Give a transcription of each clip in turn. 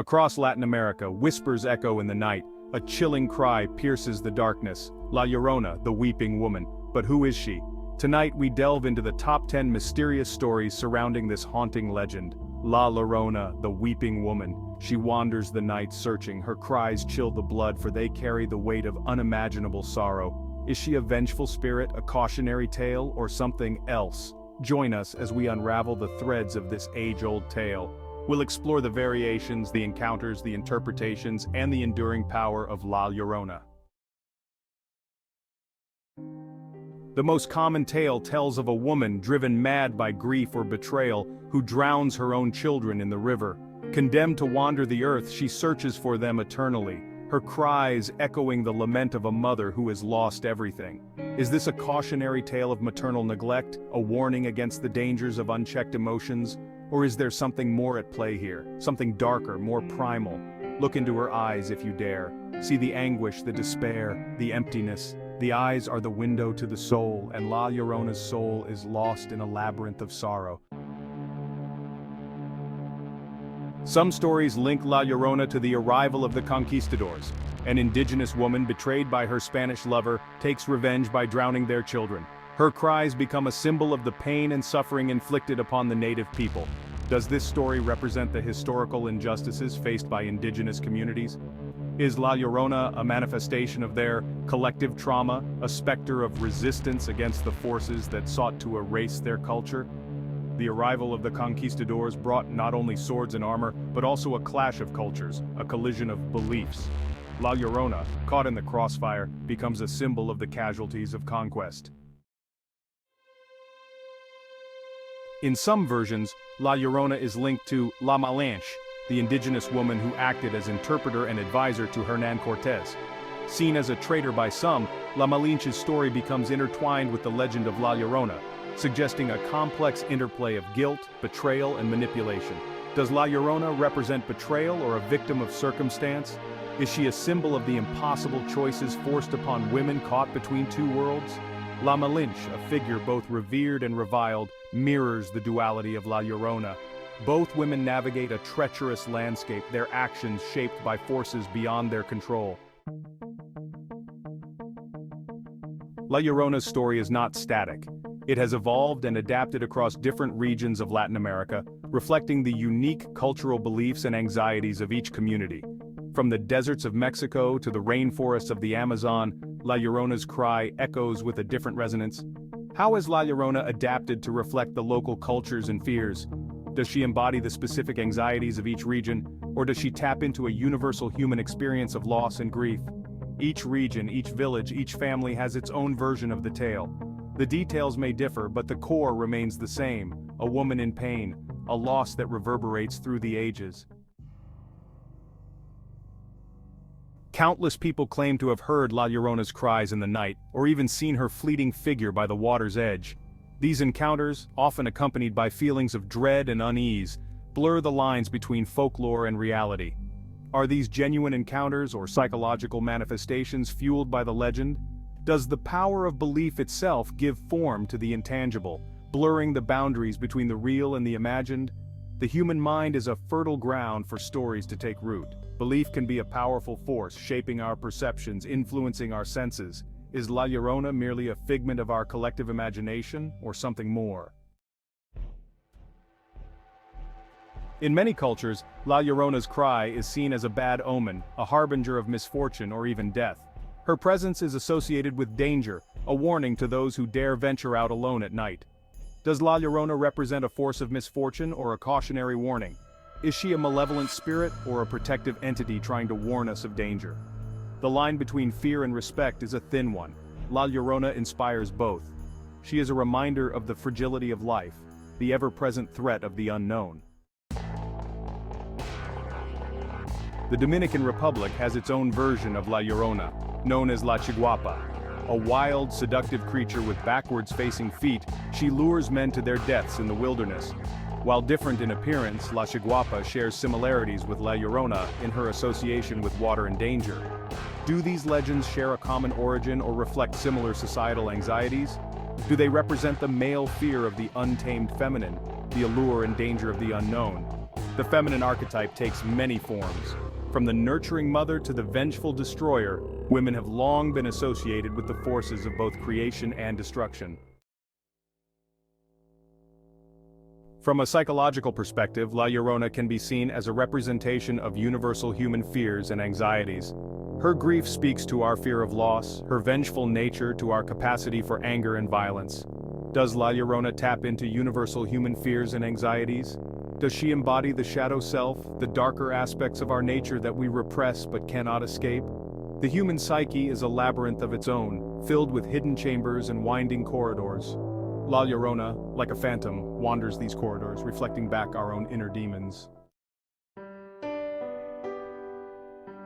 Across Latin America, whispers echo in the night, a chilling cry pierces the darkness. La Llorona, the weeping woman. But who is she? Tonight we delve into the top 10 mysterious stories surrounding this haunting legend. La Llorona, the weeping woman. She wanders the night searching, her cries chill the blood for they carry the weight of unimaginable sorrow. Is she a vengeful spirit, a cautionary tale, or something else? Join us as we unravel the threads of this age-old tale. We'll explore the variations, the encounters, the interpretations, and the enduring power of La Llorona. The most common tale tells of a woman driven mad by grief or betrayal who drowns her own children in the river. Condemned to wander the earth, she searches for them eternally, her cries echoing the lament of a mother who has lost everything. Is this a cautionary tale of maternal neglect, a warning against the dangers of unchecked emotions? Or is there something more at play here, something darker, more primal? Look into her eyes if you dare. See the anguish, the despair, the emptiness. The eyes are the window to the soul, and La Llorona's soul is lost in a labyrinth of sorrow. Some stories link La Llorona to the arrival of the conquistadors. An indigenous woman betrayed by her Spanish lover takes revenge by drowning their children. Her cries become a symbol of the pain and suffering inflicted upon the native people. Does this story represent the historical injustices faced by indigenous communities? Is La Llorona a manifestation of their collective trauma, a specter of resistance against the forces that sought to erase their culture? The arrival of the conquistadors brought not only swords and armor, but also a clash of cultures, a collision of beliefs. La Llorona, caught in the crossfire, becomes a symbol of the casualties of conquest. In some versions, La Llorona is linked to La Malinche, the indigenous woman who acted as interpreter and advisor to Hernán Cortés. Seen as a traitor by some, La Malinche's story becomes intertwined with the legend of La Llorona, suggesting a complex interplay of guilt, betrayal, and manipulation. Does La Llorona represent betrayal or a victim of circumstance? Is she a symbol of the impossible choices forced upon women caught between two worlds? La Malinche, a figure both revered and reviled, mirrors the duality of La Llorona. Both women navigate a treacherous landscape, their actions shaped by forces beyond their control. La Llorona's story is not static. It has evolved and adapted across different regions of Latin America, reflecting the unique cultural beliefs and anxieties of each community. From the deserts of Mexico to the rainforests of the Amazon, La Llorona's cry echoes with a different resonance. How has La Llorona adapted to reflect the local cultures and fears? Does she embody the specific anxieties of each region, or does she tap into a universal human experience of loss and grief? Each region, each village, each family has its own version of the tale. The details may differ, but the core remains the same: a woman in pain, a loss that reverberates through the ages. Countless people claim to have heard La Llorona's cries in the night, or even seen her fleeting figure by the water's edge. These encounters, often accompanied by feelings of dread and unease, blur the lines between folklore and reality. Are these genuine encounters or psychological manifestations fueled by the legend? Does the power of belief itself give form to the intangible, blurring the boundaries between the real and the imagined? The human mind is a fertile ground for stories to take root. Belief can be a powerful force, shaping our perceptions, influencing our senses. Is La Llorona merely a figment of our collective imagination, or something more? In many cultures, La Llorona's cry is seen as a bad omen, a harbinger of misfortune or even death. Her presence is associated with danger, a warning to those who dare venture out alone at night. Does La Llorona represent a force of misfortune or a cautionary warning? Is she a malevolent spirit or a protective entity trying to warn us of danger? The line between fear and respect is a thin one. La Llorona inspires both. She is a reminder of the fragility of life, the ever-present threat of the unknown. The Dominican Republic has its own version of La Llorona, known as La Ciguapa. A wild, seductive creature with backwards-facing feet, she lures men to their deaths in the wilderness. While different in appearance, La Ciguapa shares similarities with La Llorona in her association with water and danger. Do these legends share a common origin or reflect similar societal anxieties? Do they represent the male fear of the untamed feminine, the allure and danger of the unknown? The feminine archetype takes many forms. From the nurturing mother to the vengeful destroyer, women have long been associated with the forces of both creation and destruction. From a psychological perspective, La Llorona can be seen as a representation of universal human fears and anxieties. Her grief speaks to our fear of loss, her vengeful nature to our capacity for anger and violence. Does La Llorona tap into universal human fears and anxieties? Does she embody the shadow self, the darker aspects of our nature that we repress but cannot escape? The human psyche is a labyrinth of its own, filled with hidden chambers and winding corridors. La Llorona, like a phantom, wanders these corridors, reflecting back our own inner demons.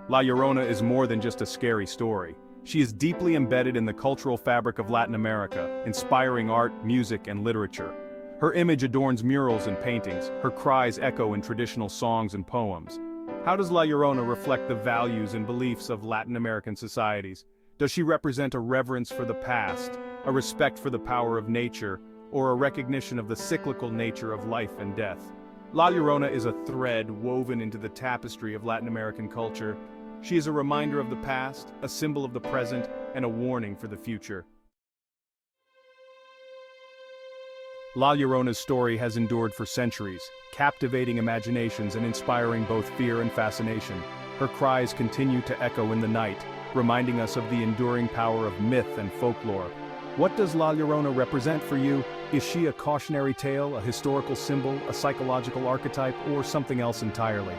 La Llorona is more than just a scary story. She is deeply embedded in the cultural fabric of Latin America, inspiring art, music, and literature. Her image adorns murals and paintings, her cries echo in traditional songs and poems. How does La Llorona reflect the values and beliefs of Latin American societies? Does she represent a reverence for the past, a respect for the power of nature, or a recognition of the cyclical nature of life and death? La Llorona is a thread woven into the tapestry of Latin American culture. She is a reminder of the past, a symbol of the present, and a warning for the future. La Llorona's story has endured for centuries, captivating imaginations and inspiring both fear and fascination. Her cries continue to echo in the night, reminding us of the enduring power of myth and folklore. What does La Llorona represent for you? Is she a cautionary tale, a historical symbol, a psychological archetype, or something else entirely?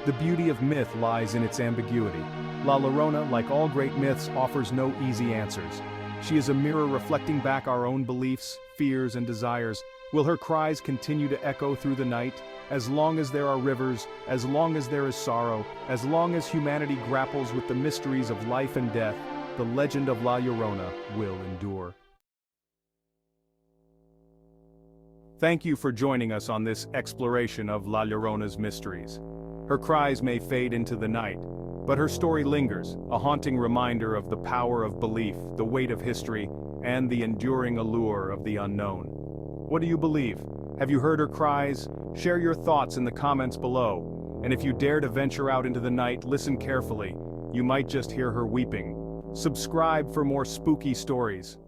The beauty of myth lies in its ambiguity. La Llorona, like all great myths, offers no easy answers. She is a mirror reflecting back our own beliefs, fears, and desires. Will her cries continue to echo through the night? As long as there are rivers, as long as there is sorrow, as long as humanity grapples with the mysteries of life and death, the legend of La Llorona will endure. Thank you for joining us on this exploration of La Llorona's mysteries. Her cries may fade into the night, but her story lingers, a haunting reminder of the power of belief, the weight of history, and the enduring allure of the unknown. What do you believe? Have you heard her cries? Share your thoughts in the comments below. And if you dare to venture out into the night, listen carefully. You might just hear her weeping. Subscribe for more spooky stories.